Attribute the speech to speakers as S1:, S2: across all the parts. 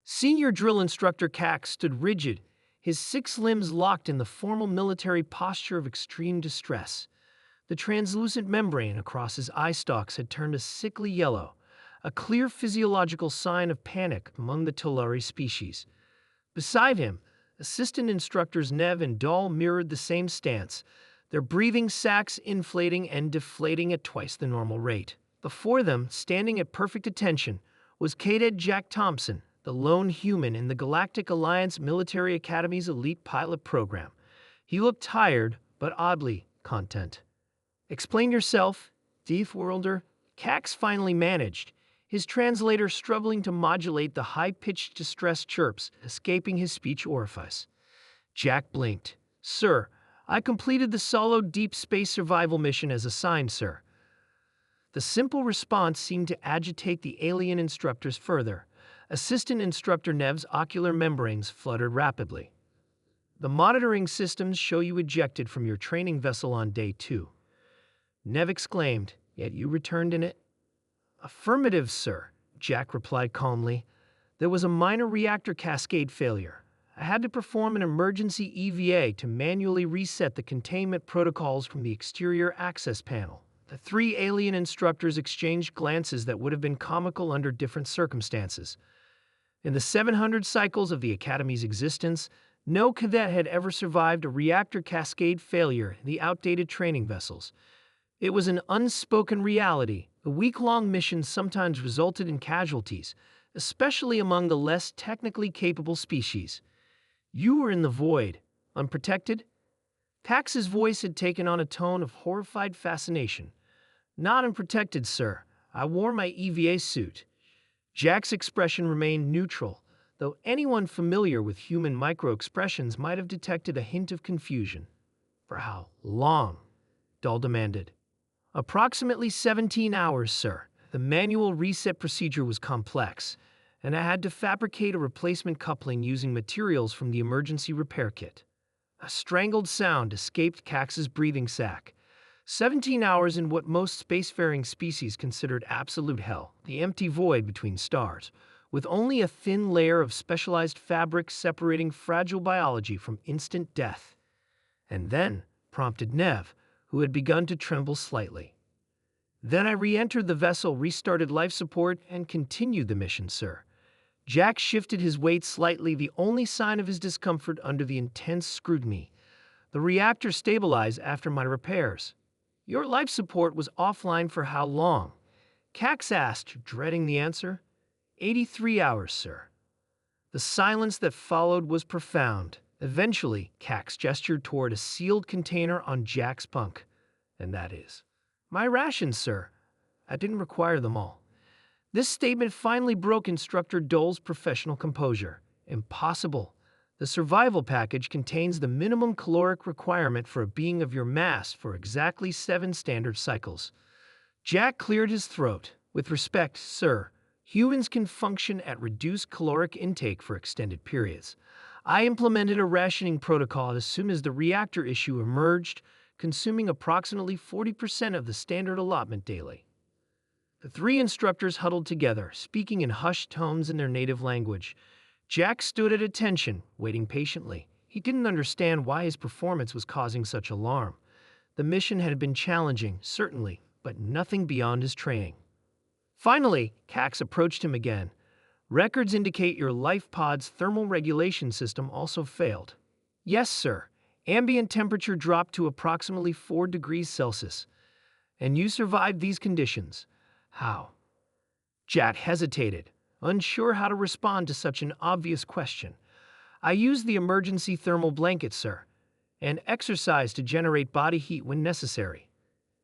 S1: Senior drill instructor Cax stood rigid, his 6 limbs locked in the formal military posture of extreme distress. The translucent membrane across his eye stalks had turned a sickly yellow, a clear physiological sign of panic among the Tolari species. Beside him, assistant instructors Nev and Dahl mirrored the same stance, their breathing sacs inflating and deflating at twice the normal rate. Before them, standing at perfect attention, was Cadet Jack Thompson, the lone human in the Galactic Alliance Military Academy's elite pilot program. He looked tired, but oddly content. "Explain yourself, Deathworlder," Cax finally managed, his translator struggling to modulate the high-pitched distress chirps escaping his speech orifice. Jack blinked. "Sir, I completed the solo deep space survival mission as assigned, sir." The simple response seemed to agitate the alien instructors further. Assistant Instructor Nev's ocular membranes fluttered rapidly. "The monitoring systems show you ejected from your training vessel on day 2. Nev exclaimed, "Yet you returned in it?" "Affirmative, sir," Jack replied calmly. "There was a minor reactor cascade failure. I had to perform an emergency EVA to manually reset the containment protocols from the exterior access panel." The 3 alien instructors exchanged glances that would have been comical under different circumstances. In the 700 cycles of the Academy's existence, no cadet had ever survived a reactor cascade failure in the outdated training vessels. It was an unspoken reality. The week-long missions sometimes resulted in casualties, especially among the less technically capable species. "You were in the void, unprotected?" Cax's voice had taken on a tone of horrified fascination. "Not unprotected, sir. I wore my EVA suit." Jack's expression remained neutral, though anyone familiar with human micro-expressions might have detected a hint of confusion. "For how long?" Dahl demanded. "Approximately 17 hours, sir. The manual reset procedure was complex, and I had to fabricate a replacement coupling using materials from the emergency repair kit." A strangled sound escaped Cax's breathing sac. 17 hours in what most spacefaring species considered absolute hell, the empty void between stars, with only a thin layer of specialized fabric separating fragile biology from instant death. "And then," prompted Nev, who had begun to tremble slightly. "Then I re-entered the vessel, restarted life support, and continued the mission, sir." Jack shifted his weight slightly, the only sign of his discomfort under the intense scrutiny. "The reactor stabilized after my repairs." "Your life support was offline for how long?" Cax asked, dreading the answer. 83 hours, sir." The silence that followed was profound. Eventually, Cax gestured toward a sealed container on Jack's bunk. "And that is?" "My rations, sir. I didn't require them all." This statement finally broke Instructor Dole's professional composure. "Impossible. The survival package contains the minimum caloric requirement for a being of your mass for exactly 7 standard cycles." Jack cleared his throat. "With respect, sir, humans can function at reduced caloric intake for extended periods. I implemented a rationing protocol as soon as the reactor issue emerged, consuming approximately 40% of the standard allotment daily." The 3 instructors huddled together, speaking in hushed tones in their native language. Jack stood at attention, waiting patiently. He didn't understand why his performance was causing such alarm. The mission had been challenging, certainly, but nothing beyond his training. Finally, Cax approached him again. "Records indicate your life pod's thermal regulation system also failed." "Yes, sir. Ambient temperature dropped to approximately 4 degrees Celsius. And you survived these conditions. How?" Jack hesitated, unsure how to respond to such an obvious question. "I used the emergency thermal blanket, sir, and exercise to generate body heat when necessary."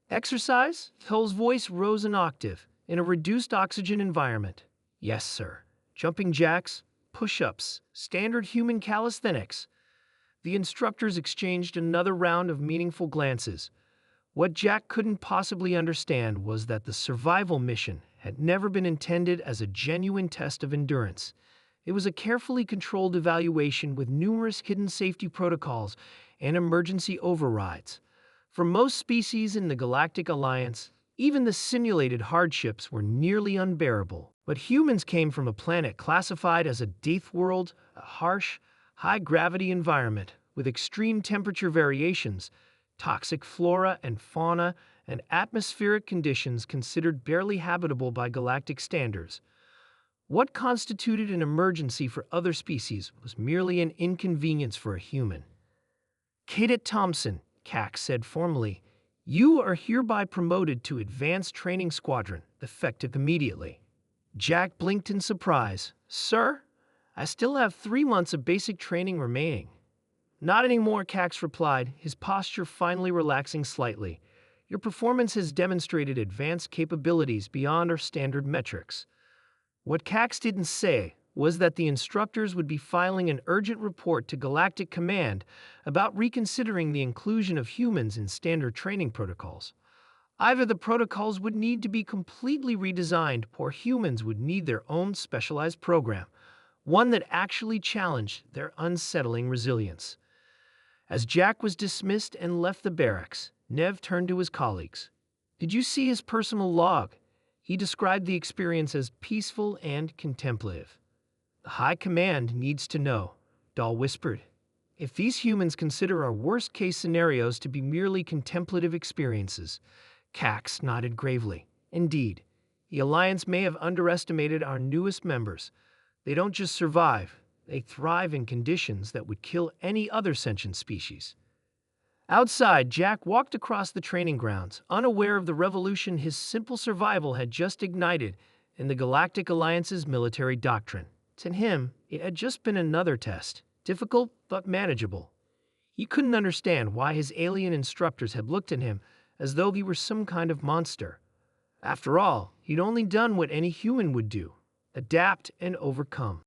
S1: "Exercise?" Hull's voice rose an octave. "In a reduced oxygen environment?" "Yes, sir. Jumping jacks, push-ups, standard human calisthenics." The instructors exchanged another round of meaningful glances. What Jack couldn't possibly understand was that the survival mission had never been intended as a genuine test of endurance. It was a carefully controlled evaluation with numerous hidden safety protocols and emergency overrides. For most species in the Galactic Alliance, Even the simulated hardships were nearly unbearable. But humans came from a planet classified as a Deathworld, a harsh, high-gravity environment with extreme temperature variations, toxic flora and fauna, and atmospheric conditions considered barely habitable by galactic standards. What constituted an emergency for other species was merely an inconvenience for a human. Cadet Thompson, CAC said formally, "You are hereby promoted to Advanced Training Squadron, effective immediately." Jack blinked in surprise. "Sir, I still have 3 months of basic training remaining." "Not anymore," Cax replied, his posture finally relaxing slightly. "Your performance has demonstrated advanced capabilities beyond our standard metrics." What Cax didn't say was that the instructors would be filing an urgent report to Galactic Command about reconsidering the inclusion of humans in standard training protocols. Either the protocols would need to be completely redesigned, or humans would need their own specialized program, one that actually challenged their unsettling resilience. As Jack was dismissed and left the barracks, Nev turned to his colleagues. "Did you see his personal log?" He described the experience as peaceful and contemplative. "The High Command needs to know," Dahl whispered. "If these humans consider our worst-case scenarios to be merely contemplative experiences." Cax nodded gravely. "Indeed, the Alliance may have underestimated our newest members. They don't just survive, they thrive in conditions that would kill any other sentient species." Outside, Jack walked across the training grounds, unaware of the revolution his simple survival had just ignited in the Galactic Alliance's military doctrine. To him, it had just been another test, difficult but manageable. He couldn't understand why his alien instructors had looked at him as though he were some kind of monster. After all, he'd only done what any human would do: adapt and overcome.